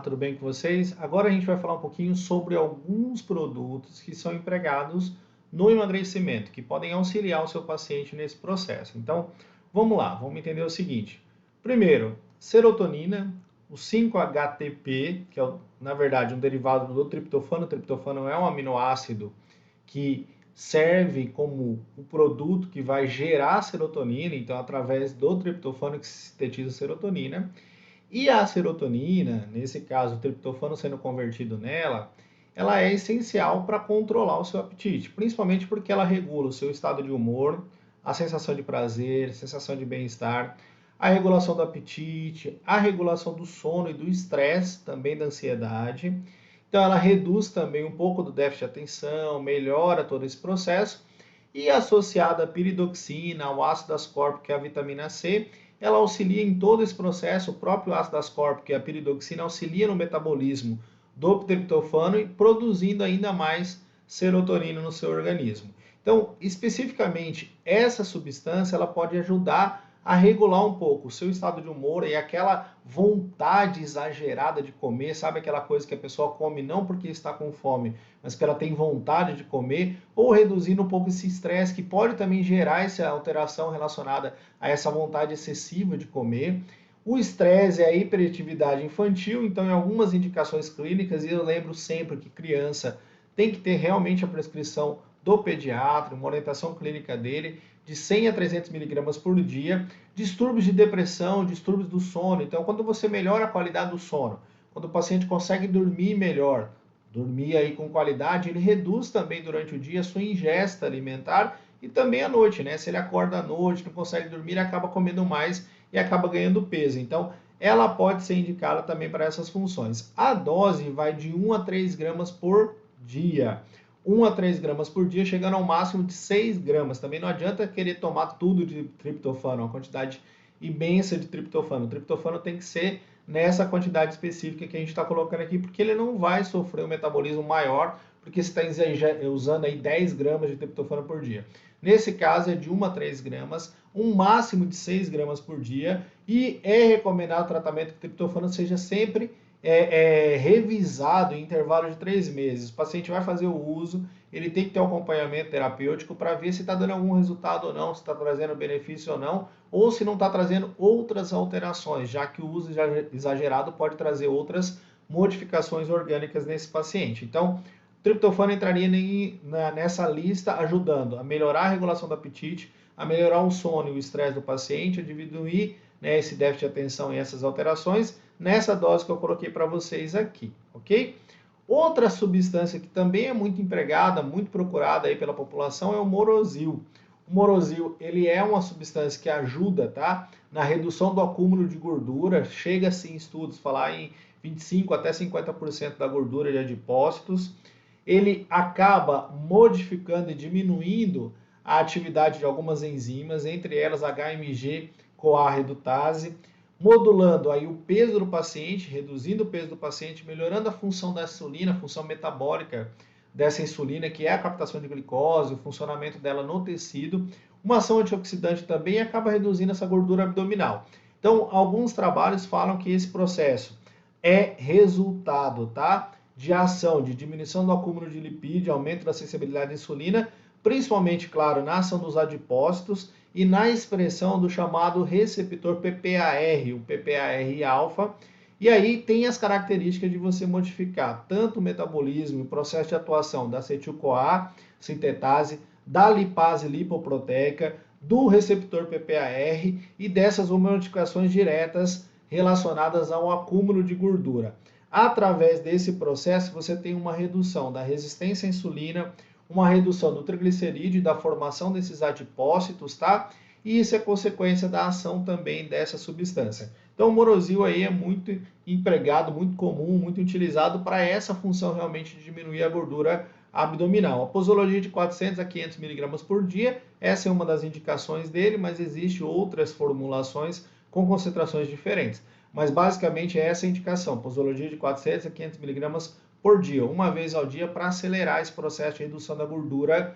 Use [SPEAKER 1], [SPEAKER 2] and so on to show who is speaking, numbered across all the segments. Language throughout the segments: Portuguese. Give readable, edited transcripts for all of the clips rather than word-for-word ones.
[SPEAKER 1] tudo bem com vocês? Agora a gente vai falar um pouquinho sobre alguns produtos que são empregados no emagrecimento, que podem auxiliar o seu paciente nesse processo. Então, vamos lá, vamos entender o seguinte. Primeiro, serotonina, o 5-HTP, que é, na verdade, um derivado do triptofano. O triptofano é um aminoácido que serve como o produto que vai gerar serotonina, então através do triptofano que se sintetiza serotonina. E a serotonina, nesse caso o triptofano sendo convertido nela, ela é essencial para controlar o seu apetite, principalmente porque ela regula o seu estado de humor, a sensação de prazer, a sensação de bem-estar, a regulação do apetite, a regulação do sono e do estresse, também da ansiedade. Então ela reduz também um pouco do déficit de atenção, melhora todo esse processo. E associada à piridoxina, ao ácido ascórbico, que é a vitamina C, ela auxilia em todo esse processo. O próprio ácido ascórbico, que é a piridoxina, auxilia no metabolismo do triptofano e produzindo ainda mais serotonina no seu organismo. Então, especificamente, essa substância ela pode ajudar a regular um pouco o seu estado de humor e aquela vontade exagerada de comer, sabe aquela coisa que a pessoa come não porque está com fome, mas porque ela tem vontade de comer, ou reduzindo um pouco esse estresse que pode também gerar essa alteração relacionada a essa vontade excessiva de comer. O estresse é a hiperatividade infantil, então em algumas indicações clínicas, e eu lembro sempre que criança tem que ter realmente a prescrição do pediatra, uma orientação clínica dele, de 100 a 300 miligramas por dia. Distúrbios de depressão, distúrbios do sono. Então, quando você melhora a qualidade do sono, quando o paciente consegue dormir melhor, dormir aí com qualidade, ele reduz também durante o dia a sua ingesta alimentar e também à noite, né? Se ele acorda à noite, não consegue dormir, ele acaba comendo mais e acaba ganhando peso. Então, ela pode ser indicada também para essas funções. A dose vai de 1 a 3 gramas por dia. 1 a 3 gramas por dia, chegando ao máximo de 6 gramas. Também não adianta querer tomar tudo de triptofano, uma quantidade imensa de triptofano. O triptofano tem que ser nessa quantidade específica que a gente está colocando aqui, porque ele não vai sofrer um metabolismo maior, porque você está usando aí 10 gramas de triptofano por dia. Nesse caso é de 1 a 3 gramas, um máximo de 6 gramas por dia, e é recomendado o tratamento que o triptofano seja sempre revisado em intervalo de 3 meses. O paciente vai fazer o uso, ele tem que ter um acompanhamento terapêutico para ver se está dando algum resultado ou não, se está trazendo benefício ou se não está trazendo outras alterações, já que o uso exagerado pode trazer outras modificações orgânicas nesse paciente. Então, o triptofano entraria nessa lista, ajudando a melhorar a regulação do apetite, a melhorar o sono e o estresse do paciente, a diminuir, né, esse déficit de atenção e essas alterações, nessa dose que eu coloquei para vocês aqui, ok? Outra substância que também é muito empregada, muito procurada aí pela população é o morosil. O morosil, ele é uma substância que ajuda, tá, na redução do acúmulo de gordura, chega-se em estudos falar em 25 até 50% da gordura de adipócitos. Ele acaba modificando e diminuindo a atividade de algumas enzimas, entre elas HMG-CoA redutase, modulando aí o peso do paciente, reduzindo o peso do paciente, melhorando a função da insulina, a função metabólica dessa insulina, que é a captação de glicose, o funcionamento dela no tecido. Uma ação antioxidante também acaba reduzindo essa gordura abdominal. Então, alguns trabalhos falam que esse processo é resultado, tá, de ação de diminuição do acúmulo de lipídio, aumento da sensibilidade à insulina, principalmente, claro, na ação dos adipócitos e na expressão do chamado receptor PPAR, o PPAR-alfa. E aí tem as características de você modificar tanto o metabolismo, o processo de atuação da acetil-CoA sintetase, da lipase lipoproteica, do receptor PPAR e dessas modificações diretas relacionadas ao acúmulo de gordura. Através desse processo, você tem uma redução da resistência à insulina, uma redução do triglicerídeo e da formação desses adipócitos, tá? E isso é consequência da ação também dessa substância. Então, o morosil aí é muito empregado, muito comum, muito utilizado para essa função realmente de diminuir a gordura abdominal. A posologia de 400 a 500 miligramas por dia, essa é uma das indicações dele, mas existem outras formulações com concentrações diferentes. Mas basicamente é essa a indicação, posologia de 400 a 500 miligramas por dia, uma vez ao dia, para acelerar esse processo de redução da gordura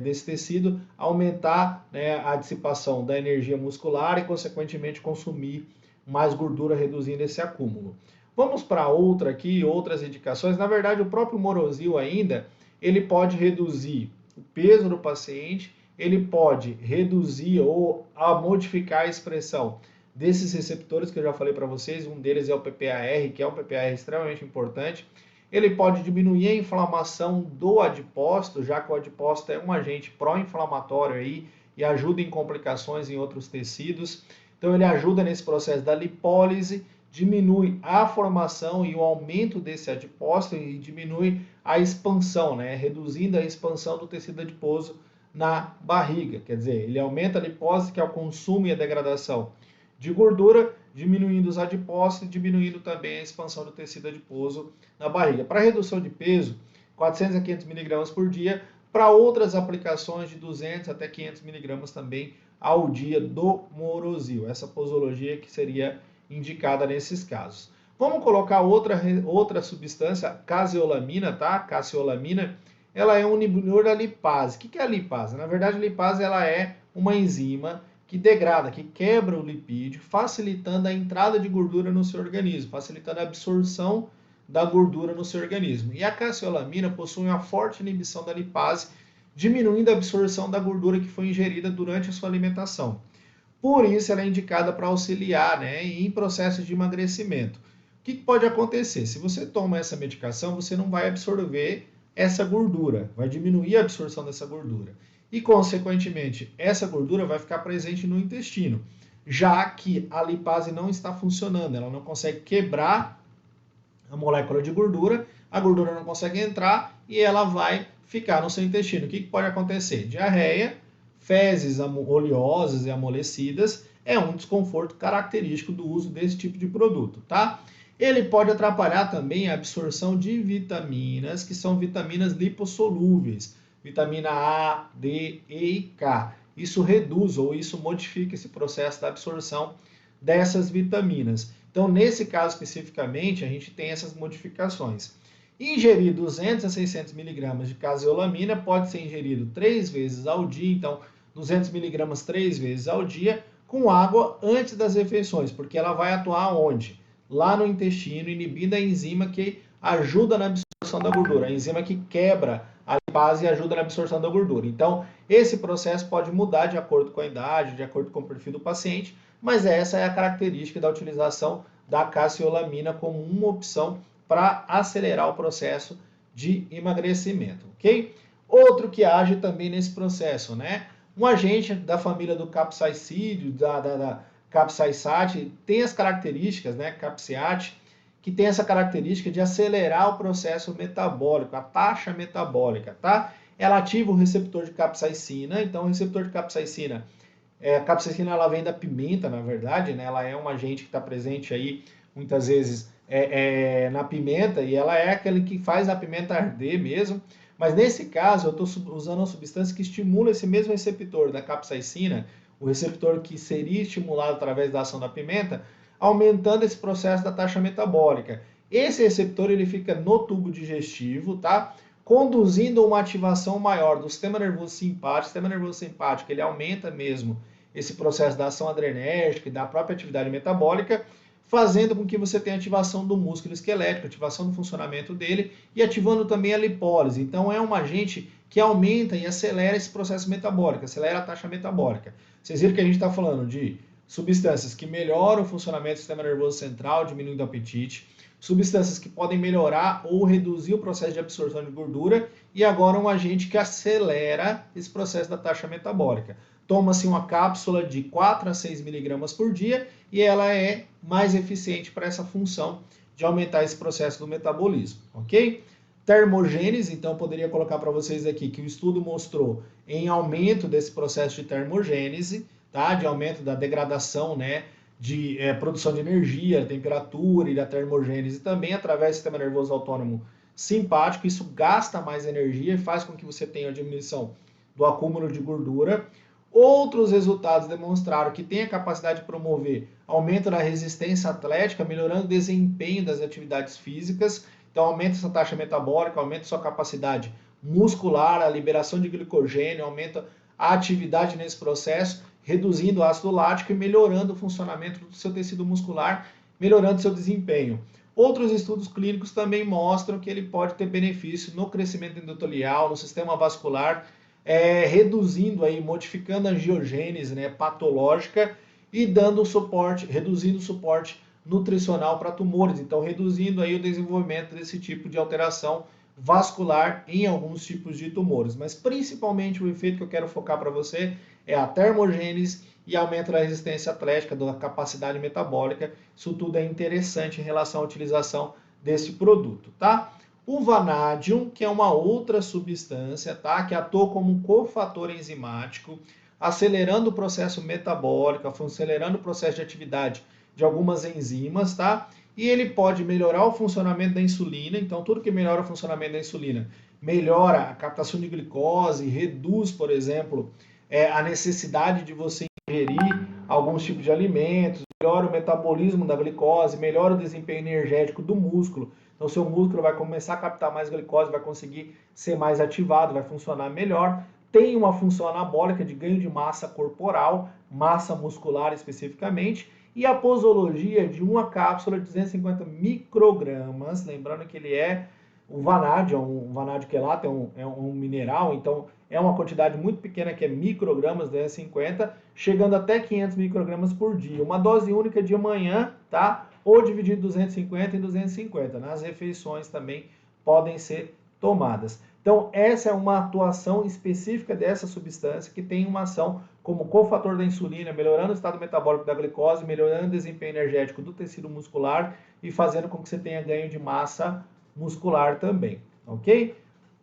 [SPEAKER 1] desse tecido, aumentar, né, a dissipação da energia muscular e, consequentemente, consumir mais gordura, reduzindo esse acúmulo. Vamos para outra aqui, outras indicações. Na verdade, o próprio Morosil ainda, ele pode reduzir o peso do paciente, ele pode reduzir ou modificar a expressão desses receptores que eu já falei para vocês. Um deles é o PPAR, que é um PPAR extremamente importante. Ele pode diminuir a inflamação do adipócito, já que o adipócito é um agente pró-inflamatório aí e ajuda em complicações em outros tecidos. Então ele ajuda nesse processo da lipólise, diminui a formação e o aumento desse adipócito e diminui a expansão, né? Reduzindo a expansão do tecido adiposo na barriga. Quer dizer, ele aumenta a lipólise, que é o consumo e a degradação de gordura, diminuindo os adipócitos e diminuindo também a expansão do tecido adiposo na barriga. Para redução de peso, 400 a 500 mg por dia. Para outras aplicações, de 200 até 500 mg também ao dia do Morosil. Essa posologia que seria indicada nesses casos. Vamos colocar outra substância, caseolamina, tá? Caseolamina, ela é um inibidor da lipase. O que é a lipase? Na verdade, a lipase ela é uma enzima que degrada, que quebra o lipídio, facilitando a entrada de gordura no seu organismo, facilitando a absorção da gordura no seu organismo. E a caseolamina possui uma forte inibição da lipase, diminuindo a absorção da gordura que foi ingerida durante a sua alimentação. Por isso, ela é indicada para auxiliar, né, em processos de emagrecimento. O que pode acontecer? Se você toma essa medicação, você não vai absorver essa gordura, vai diminuir a absorção dessa gordura. E, consequentemente, essa gordura vai ficar presente no intestino, já que a lipase não está funcionando, ela não consegue quebrar a molécula de gordura, a gordura não consegue entrar e ela vai ficar no seu intestino. O que pode acontecer? Diarreia, fezes oleosas e amolecidas é um desconforto característico do uso desse tipo de produto, tá? Ele pode atrapalhar também a absorção de vitaminas, que são vitaminas lipossolúveis, vitamina A, D, E e K. Isso reduz ou isso modifica esse processo da absorção dessas vitaminas. Então, nesse caso especificamente, a gente tem essas modificações. Ingerir 200 a 600 mg de caseolamina pode ser ingerido 3 vezes ao dia, então 200 mg 3 vezes ao dia, com água antes das refeições, porque ela vai atuar onde? Lá no intestino, inibindo a enzima que ajuda na absorção da gordura, a enzima que quebra a lipase e ajuda na absorção da gordura. Então, esse processo pode mudar de acordo com a idade, de acordo com o perfil do paciente, mas essa é a característica da utilização da caseolamina como uma opção para acelerar o processo de emagrecimento, ok? Outro que age também nesse processo, né? Um agente da família do capsaicídeo, da capsaicate, tem as características, né? Capsiate, que tem essa característica de acelerar o processo metabólico, a taxa metabólica, tá? Ela ativa o receptor de capsaicina, então o receptor de capsaicina, a capsaicina ela vem da pimenta, na verdade, né? Ela é um agente que está presente aí, muitas vezes, na pimenta, e ela é aquele que faz a pimenta arder mesmo, mas nesse caso eu estou usando uma substância que estimula esse mesmo receptor da capsaicina, o receptor que seria estimulado através da ação da pimenta, aumentando esse processo da taxa metabólica. Esse receptor ele fica no tubo digestivo, tá? Conduzindo uma ativação maior do sistema nervoso simpático. O sistema nervoso simpático ele aumenta mesmo esse processo da ação adrenérgica e da própria atividade metabólica, fazendo com que você tenha ativação do músculo esquelético, ativação do funcionamento dele e ativando também a lipólise. Então é um agente que aumenta e acelera esse processo metabólico, acelera a taxa metabólica. Vocês viram que a gente está falando de substâncias que melhoram o funcionamento do sistema nervoso central, diminuindo o apetite, substâncias que podem melhorar ou reduzir o processo de absorção de gordura e agora um agente que acelera esse processo da taxa metabólica. Toma-se uma cápsula de 4 a 6 miligramas por dia e ela é mais eficiente para essa função de aumentar esse processo do metabolismo, ok? Termogênese, então eu poderia colocar para vocês aqui que o estudo mostrou em aumento desse processo de termogênese, tá? De aumento da degradação, né? De produção de energia, temperatura e da termogênese também através do sistema nervoso autônomo simpático. Isso gasta mais energia e faz com que você tenha a diminuição do acúmulo de gordura. Outros resultados demonstraram que tem a capacidade de promover aumento da resistência atlética, melhorando o desempenho das atividades físicas. Então, aumenta essa taxa metabólica, aumenta sua capacidade muscular, a liberação de glicogênio, aumenta a atividade nesse processo, reduzindo o ácido lático e melhorando o funcionamento do seu tecido muscular, melhorando seu desempenho. Outros estudos clínicos também mostram que ele pode ter benefício no crescimento endotelial, no sistema vascular, reduzindo aí, modificando a angiogênese, né, patológica e dando suporte, reduzindo o suporte nutricional para tumores, então reduzindo aí o desenvolvimento desse tipo de alteração vascular em alguns tipos de tumores. Mas principalmente o efeito que eu quero focar para você é a termogênese e aumento da resistência atlética, da capacidade metabólica. Isso tudo é interessante em relação à utilização desse produto, tá? O vanadium, que é uma outra substância, tá? Que atua como um cofator enzimático, acelerando o processo metabólico, acelerando o processo de atividade de algumas enzimas, tá? E ele pode melhorar o funcionamento da insulina, então tudo que melhora o funcionamento da insulina melhora a captação de glicose, reduz, por exemplo, a necessidade de você ingerir alguns tipos de alimentos, melhora o metabolismo da glicose, melhora o desempenho energético do músculo. Então, seu músculo vai começar a captar mais glicose, vai conseguir ser mais ativado, vai funcionar melhor. Tem uma função anabólica de ganho de massa corporal, massa muscular especificamente, e a posologia de uma cápsula de 250 microgramas, lembrando que ele é o vanádio, um vanádio quelato, é um mineral, então é uma quantidade muito pequena que é microgramas, 250, chegando até 500 microgramas por dia. Uma dose única de manhã, tá? Ou dividido 250 em 250. Nas refeições também podem ser tomadas. Então, essa é uma atuação específica dessa substância que tem uma ação como cofator da insulina, melhorando o estado metabólico da glicose, melhorando o desempenho energético do tecido muscular e fazendo com que você tenha ganho de massa muscular também, ok?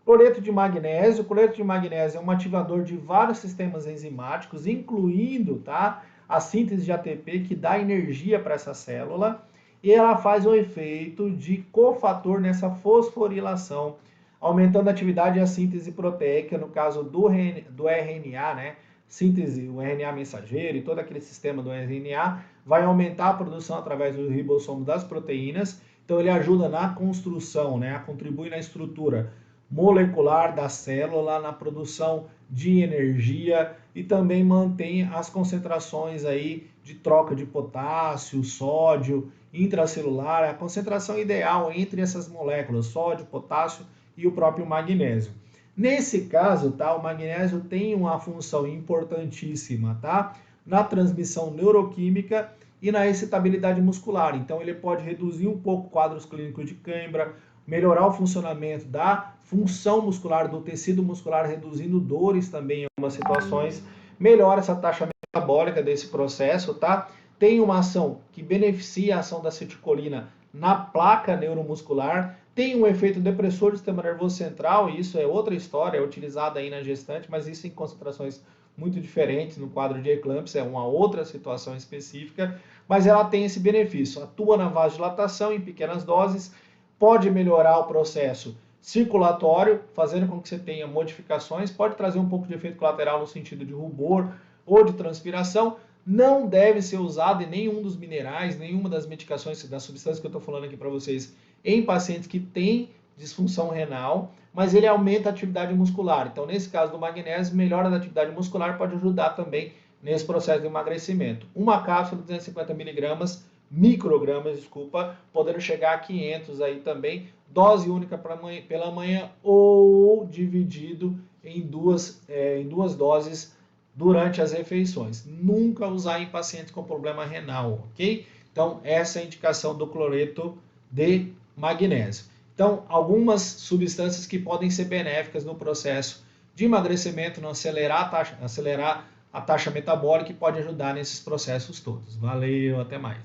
[SPEAKER 1] Cloreto de magnésio. O cloreto de magnésio é um ativador de vários sistemas enzimáticos, incluindo, tá, a síntese de ATP, que dá energia para essa célula, e ela faz o efeito de cofator nessa fosforilação, aumentando a atividade e a síntese proteica, no caso do RNA, né? Síntese, o RNA mensageiro e todo aquele sistema do RNA, vai aumentar a produção através do ribossomo das proteínas, então ele ajuda na construção, né? Contribui na estrutura molecular da célula, na produção de energia e também mantém as concentrações aí de troca de potássio, sódio, intracelular, a concentração ideal entre essas moléculas, sódio, potássio e o próprio magnésio. Nesse caso, tá, o magnésio tem uma função importantíssima, tá, na transmissão neuroquímica e na excitabilidade muscular. Então, ele pode reduzir um pouco quadros clínicos de cãibra, melhorar o funcionamento da função muscular, do tecido muscular, reduzindo dores também em algumas situações, melhora essa taxa metabólica desse processo, tá? Tem uma ação que beneficia a ação da acetilcolina na placa neuromuscular, tem um efeito depressor do sistema nervoso central, e isso é outra história, é utilizada aí na gestante, mas isso em concentrações muito diferentes no quadro de eclâmpsia, é uma outra situação específica, mas ela tem esse benefício, atua na vasodilatação em pequenas doses, pode melhorar o processo circulatório, fazendo com que você tenha modificações, pode trazer um pouco de efeito colateral no sentido de rubor ou de transpiração, não deve ser usado em nenhum dos minerais, nenhuma das medicações, das substâncias que eu estou falando aqui para vocês, em pacientes que têm disfunção renal, mas ele aumenta a atividade muscular. Então, nesse caso do magnésio, melhora da atividade muscular pode ajudar também nesse processo de emagrecimento. Uma cápsula de 250 microgramas, desculpa, podendo chegar a 500 aí também, dose única pela manhã ou dividido em duas doses durante as refeições. Nunca usar em pacientes com problema renal, ok? Então, essa é a indicação do cloreto de magnésio. Então, algumas substâncias que podem ser benéficas no processo de emagrecimento, não acelerar a taxa metabólica e pode ajudar nesses processos todos. Valeu, até mais.